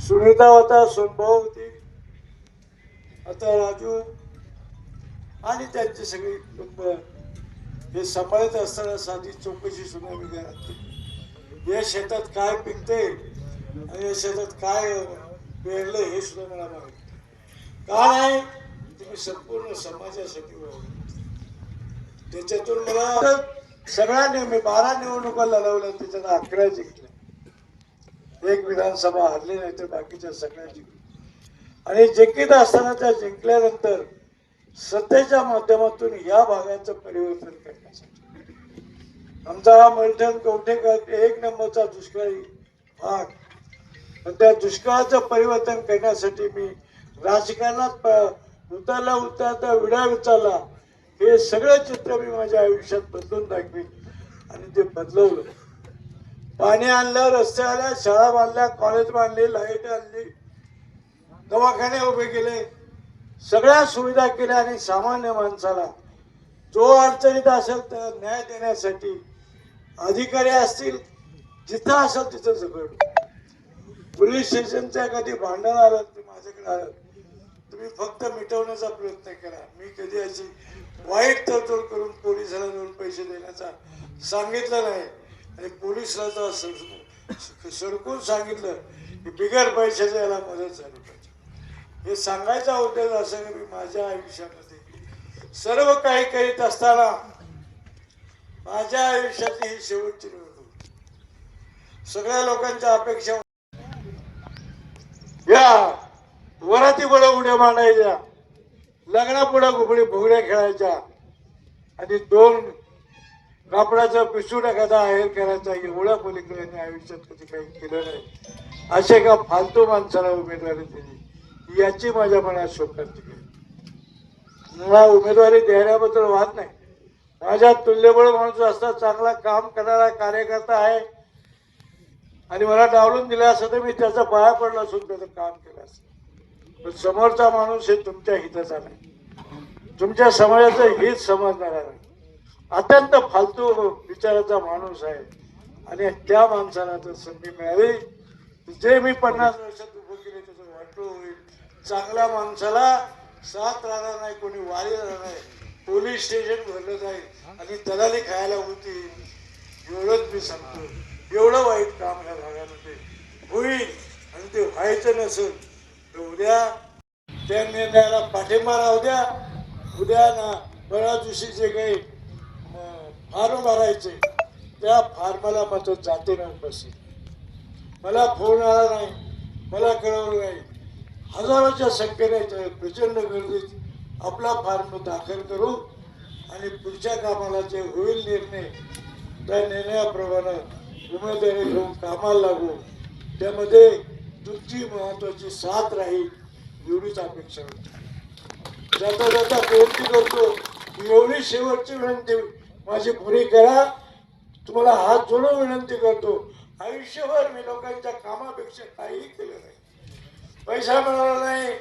सुनीता होता, सोनभाऊ होती, आता राजू आणि त्यांची सगळी कुटुंब हे सांभाळत असताना साधी चौकशी सुद्धा मी घरात केली. या शेतात काय पिकते आणि या शेतात काय पेरलं हे सुद्धा मला माहिती. का नाही तुम्ही संपूर्ण समाजासाठी त्याच्यातून मला सगळ्यांनी मी 12 निवडणुका लढवल्या, त्याच्यात 11 जिंकल्या. एक विधानसभा हरली नाही तर बाकीच्या सगळ्या जिंकल्या. आणि जिंकीत असताना त्या जिंकल्यानंतर सत्तेच्या माध्यमातून या भागाचं परिवर्तन करण्यासाठी आमचा हा मलठण कवठेकर 1 नंबरचा दुष्काळी भाग, पण त्या दुष्काळाचं परिवर्तन करण्यासाठी मी राजकारणात उतरता विडा उचलला. हे सगळं चित्र मी माझ्या आयुष्यात बदलून दाखवीन आणि ते बदलवलं. पाणी आणलं, रस्ते आल्या, शाळा बांधल्या, कॉलेज बांधले, लाईट आणली, दवाखाने उभे केले, सगळ्या सुविधा केल्या. आणि सामान्य माणसाला जो अडचणीत असेल तर न्याय देण्यासाठी अधिकारी असतील, जिथं असेल तिथं झगड. पोलीस स्टेशनच्या कधी भांडण आलं ते माझ्याकडे आलं, तुम्ही फक्त मिटवण्याचा प्रयत्न करा. मी कधी अशी वाईट तडजोड करून पोलिसाला 2 पैसे देण्याचा सांगितलं नाही. आणि पोलिसला तर सडकून सांगितलं की बिगर पैशाच्या याला मदत झाली पाहिजे. हे सांगायचा उद्देश असा की मी माझ्या आयुष्यामध्ये सर्व काही करीत असताना माझ्या आयुष्यातली ही शेवटची निवडणूक. सगळ्या लोकांच्या अपेक्षा या वराती पुढे उड्या मांडायच्या, लग्नापुढे घुबडी फुगड्या खेळायच्या आणि 2 कापडाचा पिसू टाकायचा आहेर करायचा. एवढ्या पलीकडे यांनी आयुष्यात कधी काही केलं नाही. असे का फालतू माणसाला उमेदवारी दिली याची माझ्या मनात शोकांती केली. मला उमेदवारी देण्याबद्दल वाद नाही. माझ्या तुल्यबळ माणूस असता, चांगला काम करणारा कार्यकर्ता आहे आणि मला डावलून दिला असं तर मी त्याचा पाया पडला असून त्याचं काम केलं असतं. पण समोरचा माणूस हे तुमच्या हिताचा नाही, तुमच्या समाजाचं हित समजणारा नाही, अत्यंत फालतू विचाराचा माणूस आहे. आणि त्या माणसाला जर संधी मिळाली, जे मी 50 वर्षात उभं केले त्याचं वाटलं होईल. चांगल्या माणसाला साथ राहणार नाही, कोणी वारी राहणार नाही, पोलीस स्टेशन भरलं जाईल आणि दलाली खायला होती. एवढंच मी सांगतो. एवढं वाईट काम या भागामध्ये होईल आणि ते व्हायचं नसेल तर उद्या त्या निर्णयाला पाठिंबा राहू द्या. उद्या ना बऱ्या दिवशी जे काही फॉर्म भरायचे त्या फॉर्माला मात्र जातीनं उपस्थित. मला फोन आला नाही, मला कळवलं नाही. हजारोच्या संख्येने प्रचंड गर्दीत आपला फॉर्म दाखल करू आणि पुढच्या कामाला जे होईल निर्णय त्या निर्णयाप्रमाणे उमेदवारी घेऊन कामाला लागू. त्यामध्ये तुमची महत्वाची साथ राहील एवढीच अपेक्षा होती. जाता जाता विनंती करतो, एवढी शेवटची विनंती माझी पुरी करा. तुम्हाला हात जोडून विनंती करतो. आयुष्यभर मी लोकांच्या कामापेक्षा काहीही केलं नाही. पैसा मिळाला नाही,